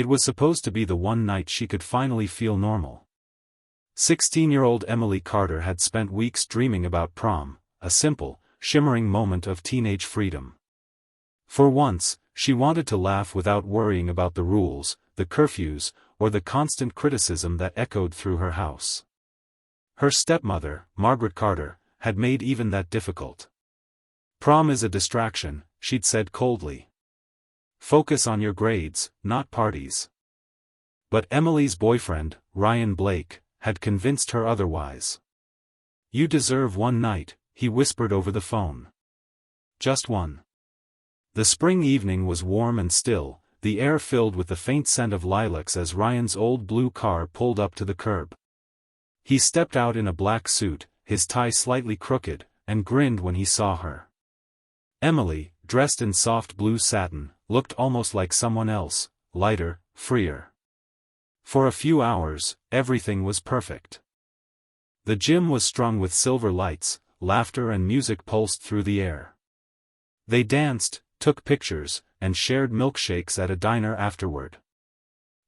It was supposed to be the one night she could finally feel normal. 16-year-old Emily Carter had spent weeks dreaming about prom, a simple, shimmering moment of teenage freedom. For once, she wanted to laugh without worrying about the rules, the curfews, or the constant criticism that echoed through her house. Her stepmother, Margaret Carter, had made even that difficult. "Prom is a distraction," she'd said coldly. "Focus on your grades, not parties." But Emily's boyfriend, Ryan Blake, had convinced her otherwise. "You deserve one night," he whispered over the phone. "Just one." The spring evening was warm and still, the air filled with the faint scent of lilacs as Ryan's old blue car pulled up to the curb. He stepped out in a black suit, his tie slightly crooked, and grinned when he saw her. Emily, dressed in soft blue satin, looked almost like someone else, lighter, freer. For a few hours, everything was perfect. The gym was strung with silver lights, laughter and music pulsed through the air. They danced, took pictures, and shared milkshakes at a diner afterward.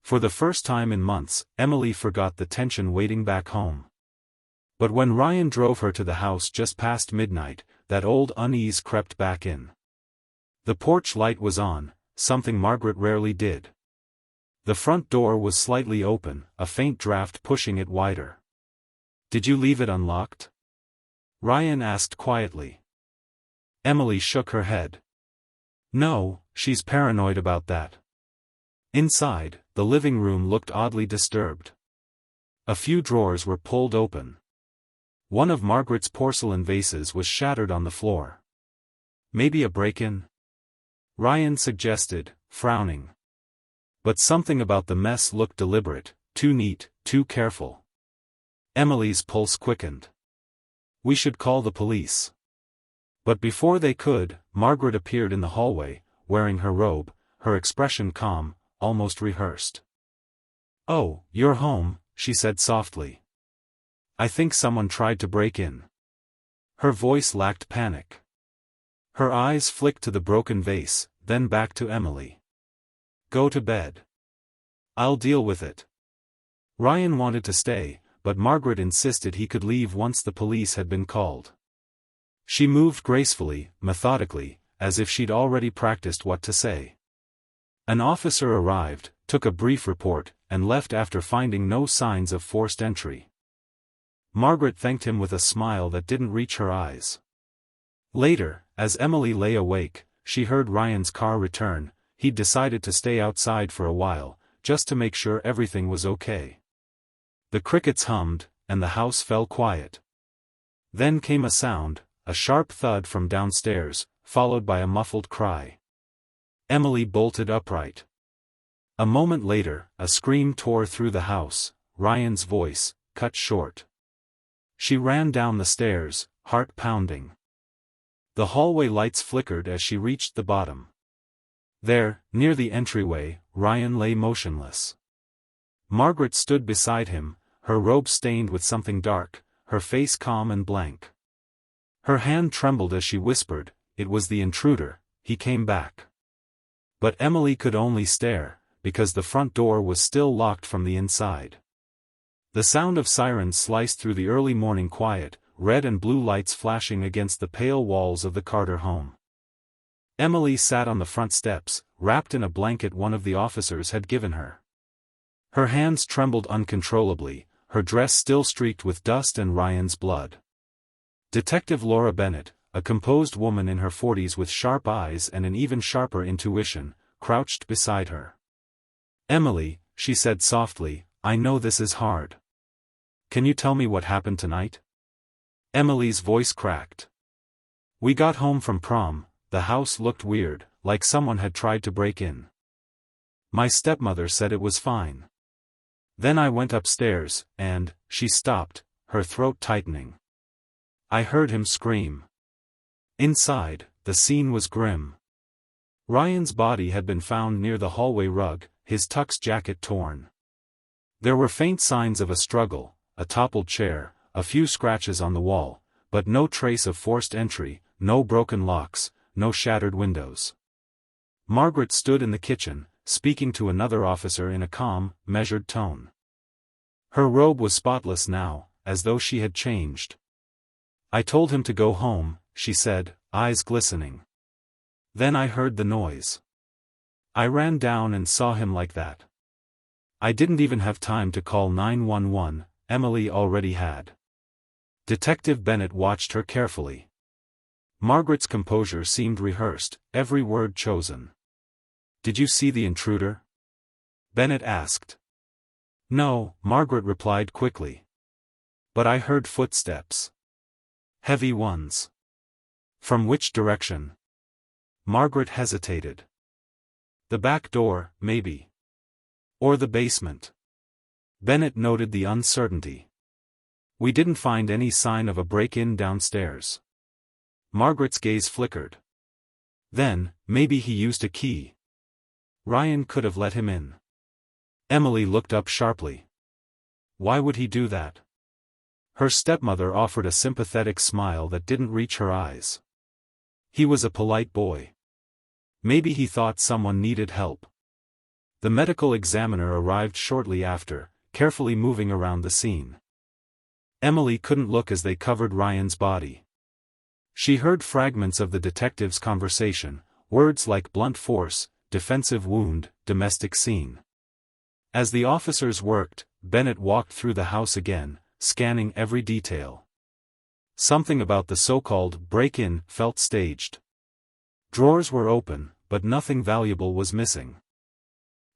For the first time in months, Emily forgot the tension waiting back home. But when Ryan drove her to the house just past midnight, that old unease crept back in. The porch light was on, something Margaret rarely did. The front door was slightly open, a faint draft pushing it wider. "Did you leave it unlocked?" Ryan asked quietly. Emily shook her head. "No, she's paranoid about that." Inside, the living room looked oddly disturbed. A few drawers were pulled open. One of Margaret's porcelain vases was shattered on the floor. "Maybe a break-in?" Ryan suggested, frowning. But something about the mess looked deliberate, too neat, too careful. Emily's pulse quickened. "We should call the police." But before they could, Margaret appeared in the hallway, wearing her robe, her expression calm, almost rehearsed. "Oh, you're home," she said softly. "I think someone tried to break in." Her voice lacked panic. Her eyes flicked to the broken vase, then back to Emily. "Go to bed. I'll deal with it." Ryan wanted to stay, but Margaret insisted he could leave once the police had been called. She moved gracefully, methodically, as if she'd already practiced what to say. An officer arrived, took a brief report, and left after finding no signs of forced entry. Margaret thanked him with a smile that didn't reach her eyes. Later, as Emily lay awake, she heard Ryan's car return. He'd decided to stay outside for a while, just to make sure everything was okay. The crickets hummed, and the house fell quiet. Then came a sound, a sharp thud from downstairs, followed by a muffled cry. Emily bolted upright. A moment later, a scream tore through the house, Ryan's voice, cut short. She ran down the stairs, heart pounding. The hallway lights flickered as she reached the bottom. There, near the entryway, Ryan lay motionless. Margaret stood beside him, her robe stained with something dark, her face calm and blank. Her hand trembled as she whispered, "It was the intruder, he came back." But Emily could only stare, because the front door was still locked from the inside. The sound of sirens sliced through the early morning quiet, red and blue lights flashing against the pale walls of the Carter home. Emily sat on the front steps, wrapped in a blanket one of the officers had given her. Her hands trembled uncontrollably, her dress still streaked with dust and Ryan's blood. Detective Laura Bennett, a composed woman in her 40s with sharp eyes and an even sharper intuition, crouched beside her. "Emily," she said softly, "I know this is hard. Can you tell me what happened tonight?" Emily's voice cracked. "We got home from prom. The house looked weird, like someone had tried to break in. My stepmother said it was fine. Then I went upstairs, and," she stopped, her throat tightening. "I heard him scream." Inside, the scene was grim. Ryan's body had been found near the hallway rug, his tux jacket torn. There were faint signs of a struggle, a toppled chair, a few scratches on the wall, but no trace of forced entry, no broken locks, no shattered windows. Margaret stood in the kitchen, speaking to another officer in a calm, measured tone. Her robe was spotless now, as though she had changed. "I told him to go home," she said, eyes glistening. "Then I heard the noise. I ran down and saw him like that. I didn't even have time to call 911, Emily already had." Detective Bennett watched her carefully. Margaret's composure seemed rehearsed, every word chosen. "Did you see the intruder?" Bennett asked. "No," Margaret replied quickly. "But I heard footsteps. Heavy ones." "From which direction?" Margaret hesitated. "The back door, maybe. Or the basement." Bennett noted the uncertainty. "We didn't find any sign of a break-in downstairs." Margaret's gaze flickered. "Then, maybe he used a key. Ryan could have let him in." Emily looked up sharply. "Why would he do that?" Her stepmother offered a sympathetic smile that didn't reach her eyes. "He was a polite boy. Maybe he thought someone needed help." The medical examiner arrived shortly after, carefully moving around the scene. Emily couldn't look as they covered Ryan's body. She heard fragments of the detective's conversation, words like blunt force, defensive wound, domestic scene. As the officers worked, Bennett walked through the house again, scanning every detail. Something about the so-called break-in felt staged. Drawers were open, but nothing valuable was missing.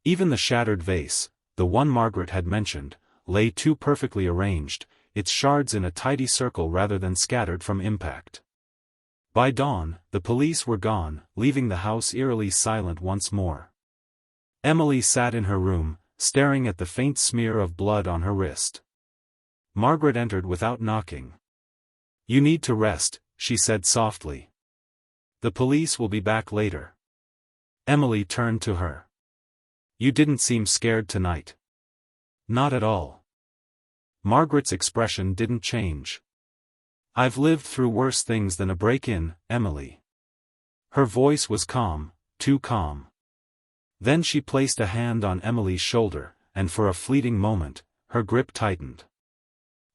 Even the shattered vase, the one Margaret had mentioned, lay too perfectly arranged, its shards in a tidy circle rather than scattered from impact. By dawn, the police were gone, leaving the house eerily silent once more. Emily sat in her room, staring at the faint smear of blood on her wrist. Margaret entered without knocking. "You need to rest," she said softly. "The police will be back later." Emily turned to her. "You didn't seem scared tonight." "Not at all." Margaret's expression didn't change. "I've lived through worse things than a break-in, Emily." Her voice was calm, too calm. Then she placed a hand on Emily's shoulder, and for a fleeting moment, her grip tightened.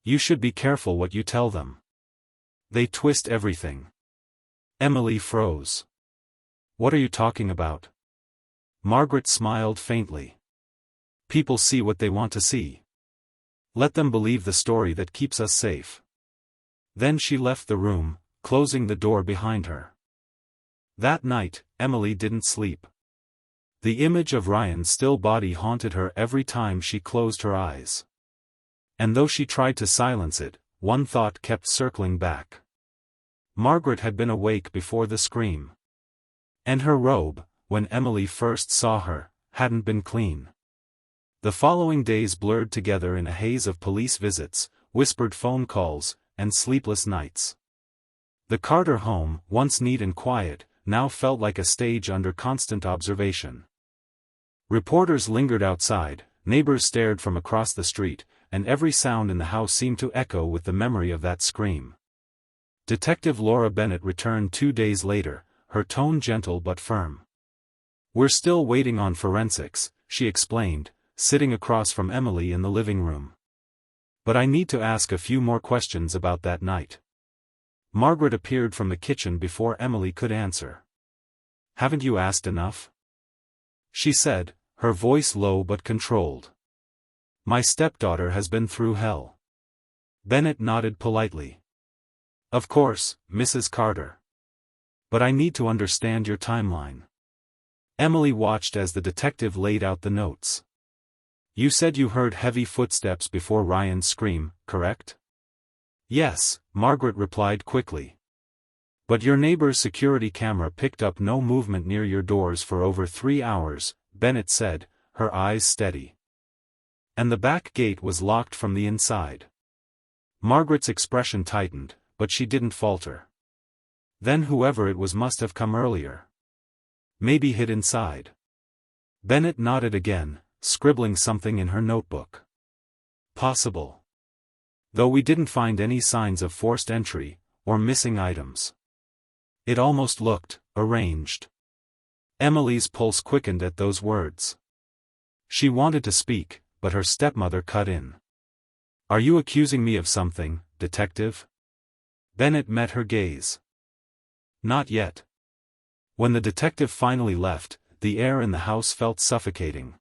"You should be careful what you tell them. They twist everything." Emily froze. "What are you talking about?" Margaret smiled faintly. "People see what they want to see. Let them believe the story that keeps us safe." Then she left the room, closing the door behind her. That night, Emily didn't sleep. The image of Ryan's still body haunted her every time she closed her eyes. And though she tried to silence it, one thought kept circling back. Margaret had been awake before the scream. And her robe, when Emily first saw her, hadn't been clean. The following days blurred together in a haze of police visits, whispered phone calls, and sleepless nights. The Carter home, once neat and quiet, now felt like a stage under constant observation. Reporters lingered outside, neighbors stared from across the street, and every sound in the house seemed to echo with the memory of that scream. Detective Laura Bennett returned 2 days later, her tone gentle but firm. "We're still waiting on forensics," she explained, sitting across from Emily in the living room. "But I need to ask a few more questions about that night." Margaret appeared from the kitchen before Emily could answer. "Haven't you asked enough?" she said, her voice low but controlled. "My stepdaughter has been through hell." Bennett nodded politely. "Of course, Mrs. Carter. But I need to understand your timeline." Emily watched as the detective laid out the notes. "You said you heard heavy footsteps before Ryan's scream, correct?" "Yes," Margaret replied quickly. "But your neighbor's security camera picked up no movement near your doors for over 3 hours, Bennett said, her eyes steady. "And the back gate was locked from the inside." Margaret's expression tightened, but she didn't falter. "Then whoever it was must have come earlier. Maybe hid inside." Bennett nodded again, scribbling something in her notebook. "Possible. Though we didn't find any signs of forced entry, or missing items. It almost looked arranged." Emily's pulse quickened at those words. She wanted to speak, but her stepmother cut in. "Are you accusing me of something, detective?" Bennett met her gaze. "Not yet." When the detective finally left, the air in the house felt suffocating.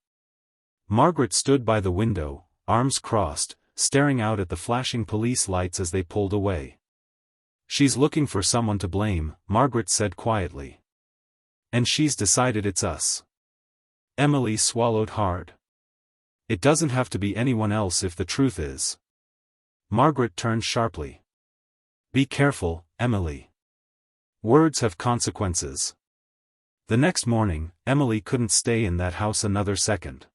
Margaret stood by the window, arms crossed, staring out at the flashing police lights as they pulled away. "She's looking for someone to blame," Margaret said quietly. "And she's decided it's us." Emily swallowed hard. "It doesn't have to be anyone else if the truth is." Margaret turned sharply. "Be careful, Emily. Words have consequences." The next morning, Emily couldn't stay in that house another second.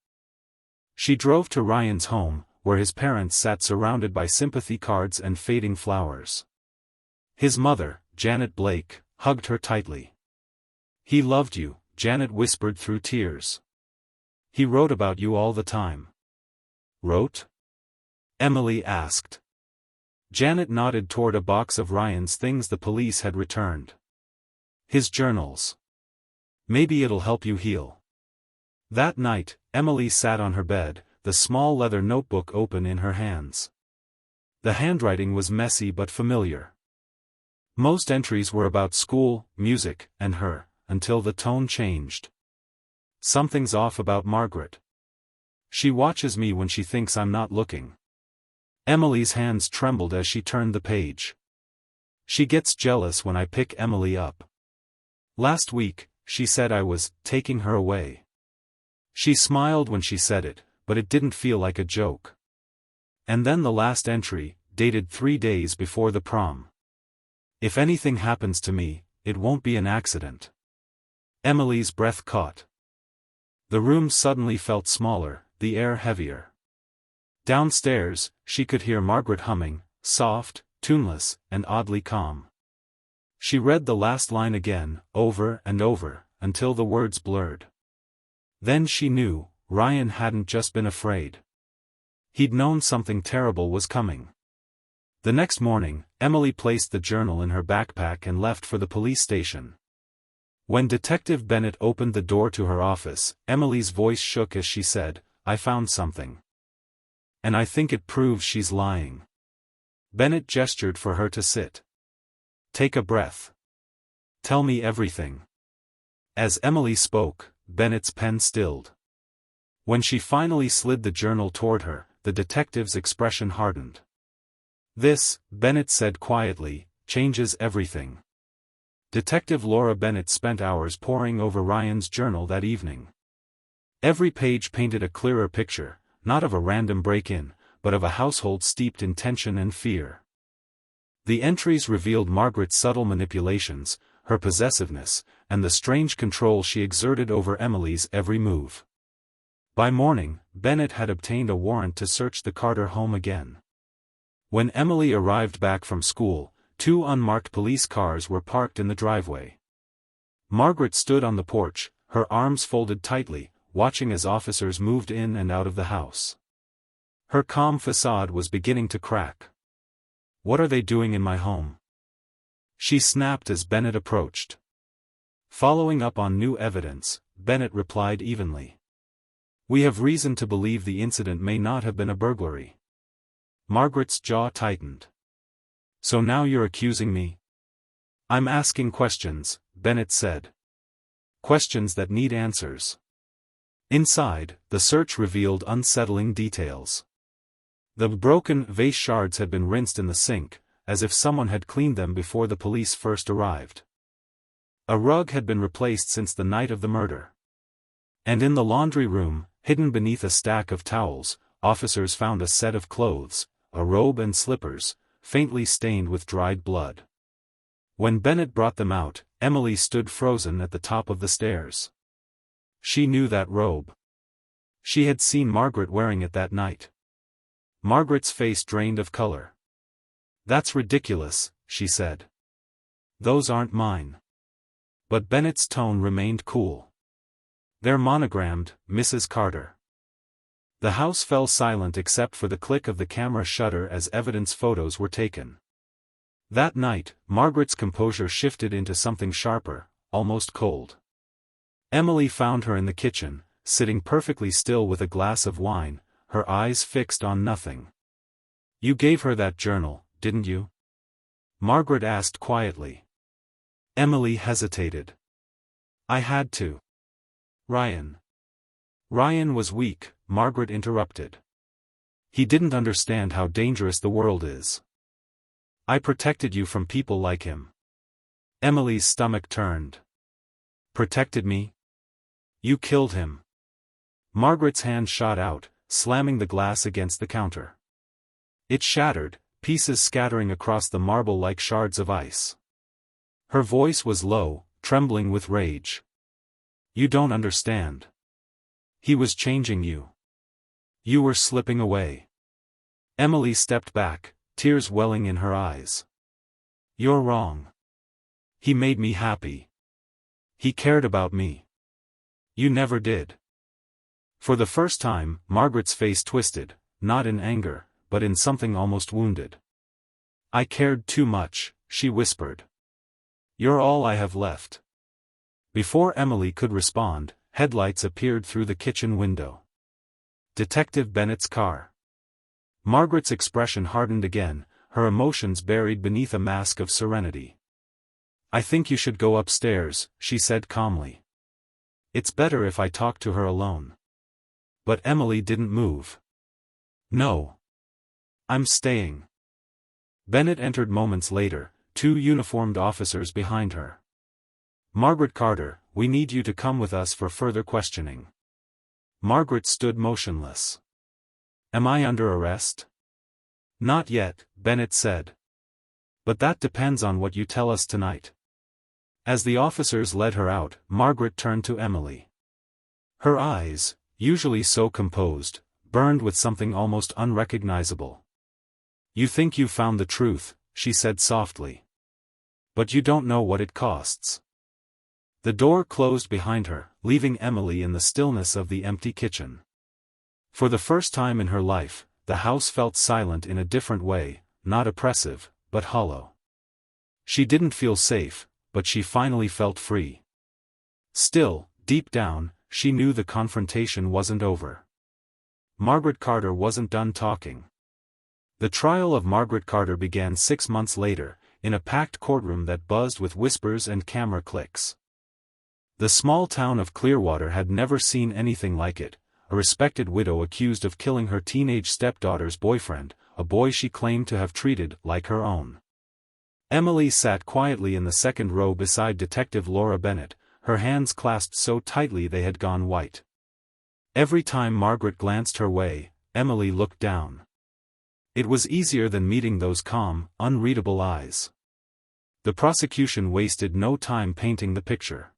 She drove to Ryan's home, where his parents sat surrounded by sympathy cards and fading flowers. His mother, Janet Blake, hugged her tightly. "He loved you," Janet whispered through tears. "He wrote about you all the time." "Wrote?" Emily asked. Janet nodded toward a box of Ryan's things the police had returned. "His journals. Maybe it'll help you heal." That night, Emily sat on her bed, the small leather notebook open in her hands. The handwriting was messy but familiar. Most entries were about school, music, and her, until the tone changed. "Something's off about Margaret. She watches me when she thinks I'm not looking." Emily's hands trembled as she turned the page. "She gets jealous when I pick Emily up. Last week, she said I was taking her away." She smiled when she said it, but it didn't feel like a joke. And then the last entry, dated 3 days before the prom. "If anything happens to me, it won't be an accident." Emily's breath caught. The room suddenly felt smaller, the air heavier. Downstairs, she could hear Margaret humming, soft, tuneless, and oddly calm. She read the last line again, over and over, until the words blurred. Then she knew, Ryan hadn't just been afraid. He'd known something terrible was coming. The next morning, Emily placed the journal in her backpack and left for the police station. When Detective Bennett opened the door to her office, Emily's voice shook as she said, "I found something. And I think it proves she's lying." Bennett gestured for her to sit. "Take a breath. Tell me everything." As Emily spoke, Bennett's pen stilled. When she finally slid the journal toward her, the detective's expression hardened. "This," Bennett said quietly, "changes everything." Detective Laura Bennett spent hours poring over Ryan's journal that evening. Every page painted a clearer picture, not of a random break-in, but of a household steeped in tension and fear. The entries revealed Margaret's subtle manipulations, her possessiveness, and the strange control she exerted over Emily's every move. By morning, Bennett had obtained a warrant to search the Carter home again. When Emily arrived back from school, 2 unmarked police cars were parked in the driveway. Margaret stood on the porch, her arms folded tightly, watching as officers moved in and out of the house. Her calm facade was beginning to crack. "What are they doing in my home?" she snapped as Bennett approached. Following up on new evidence, Bennett replied evenly. "We have reason to believe the incident may not have been a burglary." Margaret's jaw tightened. "So now you're accusing me?" "I'm asking questions," Bennett said. "Questions that need answers." Inside, the search revealed unsettling details. The broken vase shards had been rinsed in the sink, as if someone had cleaned them before the police first arrived. A rug had been replaced since the night of the murder. And in the laundry room, hidden beneath a stack of towels, officers found a set of clothes, a robe and slippers, faintly stained with dried blood. When Bennett brought them out, Emily stood frozen at the top of the stairs. She knew that robe. She had seen Margaret wearing it that night. Margaret's face drained of color. "That's ridiculous," she said. "Those aren't mine." But Bennett's tone remained cool. "They're monogrammed, Mrs. Carter." The house fell silent except for the click of the camera shutter as evidence photos were taken. That night, Margaret's composure shifted into something sharper, almost cold. Emily found her in the kitchen, sitting perfectly still with a glass of wine, her eyes fixed on nothing. "You gave her that journal, didn't you?" Margaret asked quietly. Emily hesitated. "I had to." Ryan. Ryan was weak, Margaret interrupted. "He didn't understand how dangerous the world is. I protected you from people like him." Emily's stomach turned. "Protected me? You killed him." Margaret's hand shot out, slamming the glass against the counter. It shattered, pieces scattering across the marble like shards of ice. Her voice was low, trembling with rage. "You don't understand. He was changing you. You were slipping away." Emily stepped back, tears welling in her eyes. "You're wrong. He made me happy. He cared about me. You never did." For the first time, Margaret's face twisted, not in anger, but in something almost wounded. "I cared too much," she whispered. "You're all I have left." Before Emily could respond, headlights appeared through the kitchen window. Detective Bennett's car. Margaret's expression hardened again, her emotions buried beneath a mask of serenity. "I think you should go upstairs," she said calmly. "It's better if I talk to her alone." But Emily didn't move. "No. I'm staying." Bennett entered moments later, two uniformed officers behind her. "Margaret Carter, we need you to come with us for further questioning." Margaret stood motionless. "Am I under arrest?" "Not yet," Bennett said. "But that depends on what you tell us tonight." As the officers led her out, Margaret turned to Emily. Her eyes, usually so composed, burned with something almost unrecognizable. "You think you found the truth," she said softly. "But you don't know what it costs." The door closed behind her, leaving Emily in the stillness of the empty kitchen. For the first time in her life, the house felt silent in a different way, not oppressive, but hollow. She didn't feel safe, but she finally felt free. Still, deep down, she knew the confrontation wasn't over. Margaret Carter wasn't done talking. The trial of Margaret Carter began 6 months later, in a packed courtroom that buzzed with whispers and camera clicks. The small town of Clearwater had never seen anything like it, a respected widow accused of killing her teenage stepdaughter's boyfriend, a boy she claimed to have treated like her own. Emily sat quietly in the second row beside Detective Laura Bennett, her hands clasped so tightly they had gone white. Every time Margaret glanced her way, Emily looked down. It was easier than meeting those calm, unreadable eyes. The prosecution wasted no time painting the picture.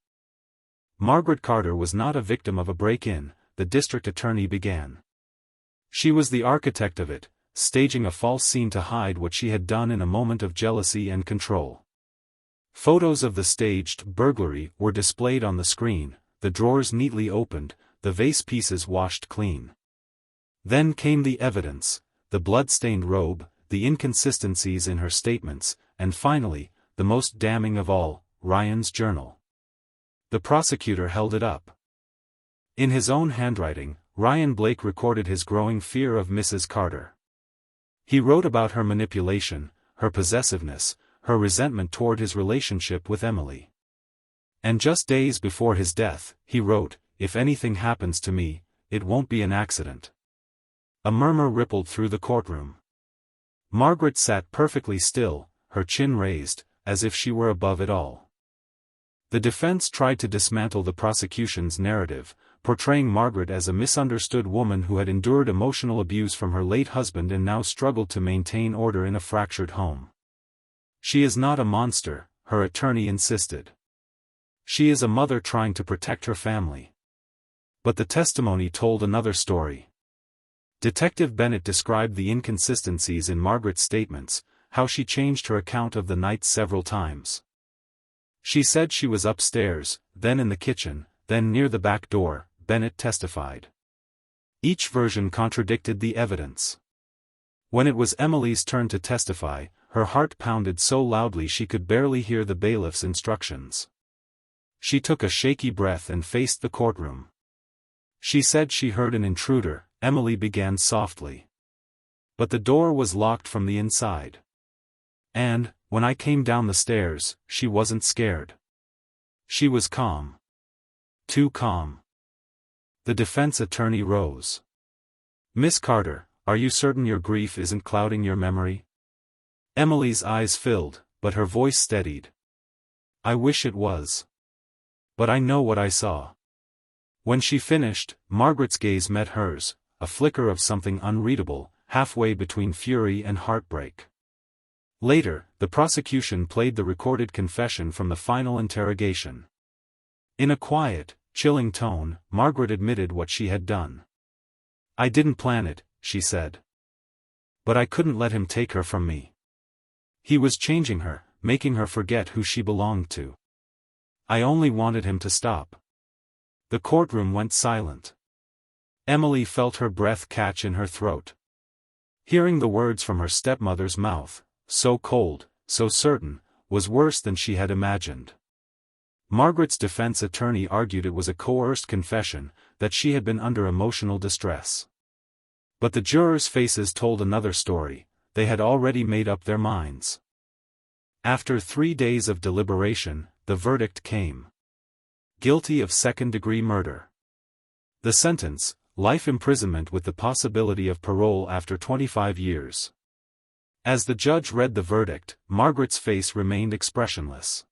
Margaret Carter was not a victim of a break-in, the district attorney began. She was the architect of it, staging a false scene to hide what she had done in a moment of jealousy and control. Photos of the staged burglary were displayed on the screen, the drawers neatly opened, the vase pieces washed clean. Then came the evidence, the blood-stained robe, the inconsistencies in her statements, and finally, the most damning of all, Ryan's journal. The prosecutor held it up. In his own handwriting, Ryan Blake recorded his growing fear of Mrs. Carter. He wrote about her manipulation, her possessiveness, her resentment toward his relationship with Emily. And just days before his death, he wrote, "If anything happens to me, it won't be an accident." A murmur rippled through the courtroom. Margaret sat perfectly still, her chin raised, as if she were above it all. The defense tried to dismantle the prosecution's narrative, portraying Margaret as a misunderstood woman who had endured emotional abuse from her late husband and now struggled to maintain order in a fractured home. "She is not a monster," her attorney insisted. "She is a mother trying to protect her family." But the testimony told another story. Detective Bennett described the inconsistencies in Margaret's statements, how she changed her account of the night several times. She said she was upstairs, then in the kitchen, then near the back door, Bennett testified. Each version contradicted the evidence. When it was Emily's turn to testify, her heart pounded so loudly she could barely hear the bailiff's instructions. She took a shaky breath and faced the courtroom. She said she heard an intruder, Emily began softly. But the door was locked from the inside. And, when I came down the stairs, she wasn't scared. She was calm. Too calm. The defense attorney rose. Miss Carter, are you certain your grief isn't clouding your memory? Emily's eyes filled, but her voice steadied. I wish it was. But I know what I saw. When she finished, Margaret's gaze met hers, a flicker of something unreadable, halfway between fury and heartbreak. Later, the prosecution played the recorded confession from the final interrogation. In a quiet, chilling tone, Margaret admitted what she had done. I didn't plan it, she said. But I couldn't let him take her from me. He was changing her, making her forget who she belonged to. I only wanted him to stop. The courtroom went silent. Emily felt her breath catch in her throat. Hearing the words from her stepmother's mouth, so cold, so certain, was worse than she had imagined. Margaret's defense attorney argued it was a coerced confession, that she had been under emotional distress. But the jurors' faces told another story. They had already made up their minds. After 3 days of deliberation, the verdict came. Guilty of second-degree murder. The sentence, life imprisonment with the possibility of parole after 25 years. As the judge read the verdict, Margaret's face remained expressionless.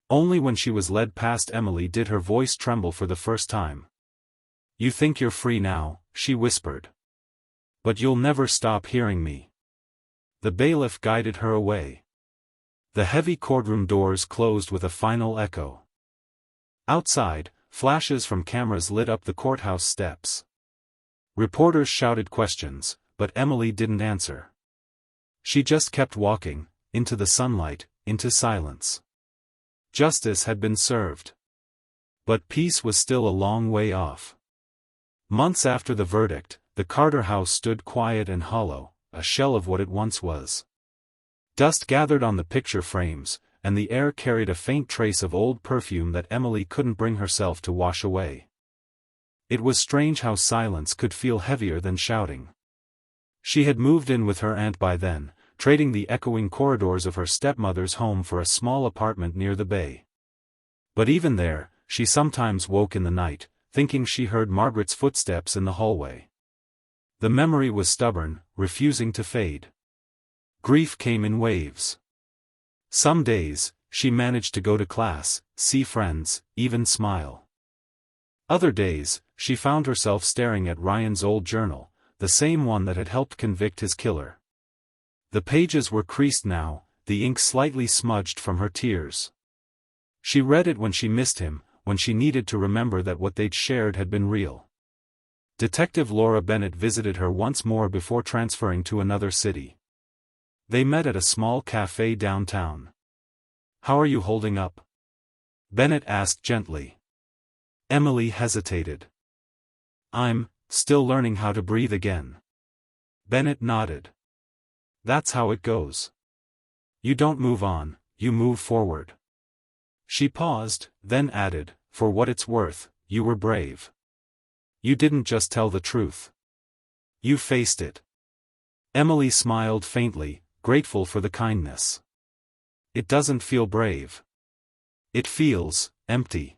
Only when she was led past Emily did her voice tremble for the first time. You think you're free now, she whispered. But you'll never stop hearing me. The bailiff guided her away. The heavy courtroom doors closed with a final echo. Outside, flashes from cameras lit up the courthouse steps. Reporters shouted questions, but Emily didn't answer. She just kept walking, into the sunlight, into silence. Justice had been served. But peace was still a long way off. Months after the verdict, the Carter house stood quiet and hollow, a shell of what it once was. Dust gathered on the picture frames, and the air carried a faint trace of old perfume that Emily couldn't bring herself to wash away. It was strange how silence could feel heavier than shouting. She had moved in with her aunt by then, trading the echoing corridors of her stepmother's home for a small apartment near the bay. But even there, she sometimes woke in the night, thinking she heard Margaret's footsteps in the hallway. The memory was stubborn, refusing to fade. Grief came in waves. Some days, she managed to go to class, see friends, even smile. Other days, she found herself staring at Ryan's old journal, the same one that had helped convict his killer. The pages were creased now, the ink slightly smudged from her tears. She read it when she missed him, when she needed to remember that what they'd shared had been real. Detective Laura Bennett visited her once more before transferring to another city. They met at a small cafe downtown. How are you holding up? Bennett asked gently. Emily hesitated. I'm still learning how to breathe again. Bennett nodded. That's how it goes. You don't move on, you move forward. She paused, then added, for what it's worth, you were brave. You didn't just tell the truth. You faced it. Emily smiled faintly, grateful for the kindness. It doesn't feel brave. It feels empty.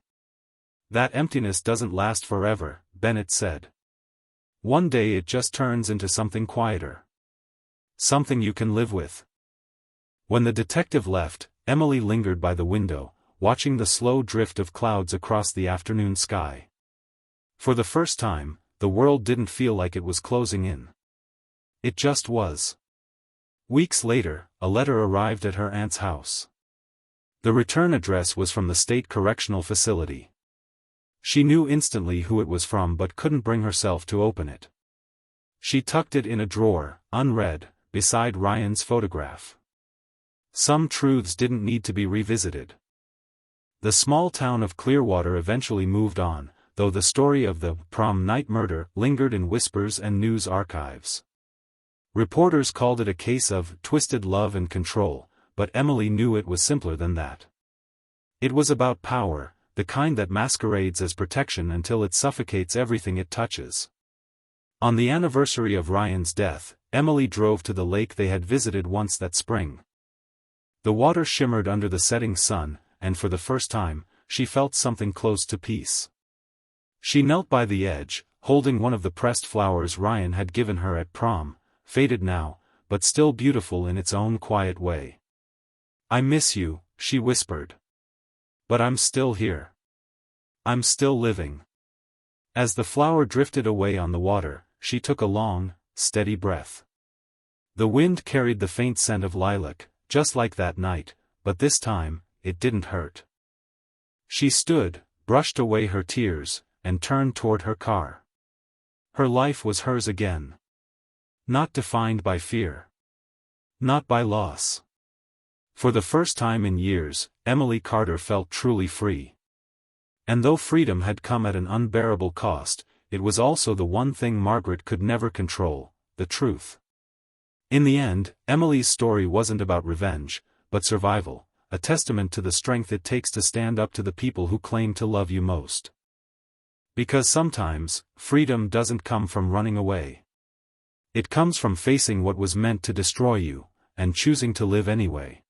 That emptiness doesn't last forever, Bennett said. One day it just turns into something quieter. Something you can live with. When the detective left, Emily lingered by the window, watching the slow drift of clouds across the afternoon sky. For the first time, the world didn't feel like it was closing in. It just was. Weeks later, a letter arrived at her aunt's house. The return address was from the state correctional facility. She knew instantly who it was from but couldn't bring herself to open it. She tucked it in a drawer, unread, beside Ryan's photograph. Some truths didn't need to be revisited. The small town of Clearwater eventually moved on, though the story of the prom night murder lingered in whispers and news archives. Reporters called it a case of twisted love and control, but Emily knew it was simpler than that. It was about power, the kind that masquerades as protection until it suffocates everything it touches. On the anniversary of Ryan's death, Emily drove to the lake they had visited once that spring. The water shimmered under the setting sun, and for the first time, she felt something close to peace. She knelt by the edge, holding one of the pressed flowers Ryan had given her at prom, faded now, but still beautiful in its own quiet way. "I miss you," she whispered. "But I'm still here. I'm still living." As the flower drifted away on the water, she took a long, steady breath. The wind carried the faint scent of lilac, just like that night, but this time, it didn't hurt. She stood, brushed away her tears, and turned toward her car. Her life was hers again. Not defined by fear. Not by loss. For the first time in years, Emily Carter felt truly free. And though freedom had come at an unbearable cost, it was also the one thing Margaret could never control, the truth. In the end, Emily's story wasn't about revenge, but survival, a testament to the strength it takes to stand up to the people who claim to love you most. Because sometimes, freedom doesn't come from running away. It comes from facing what was meant to destroy you, and choosing to live anyway.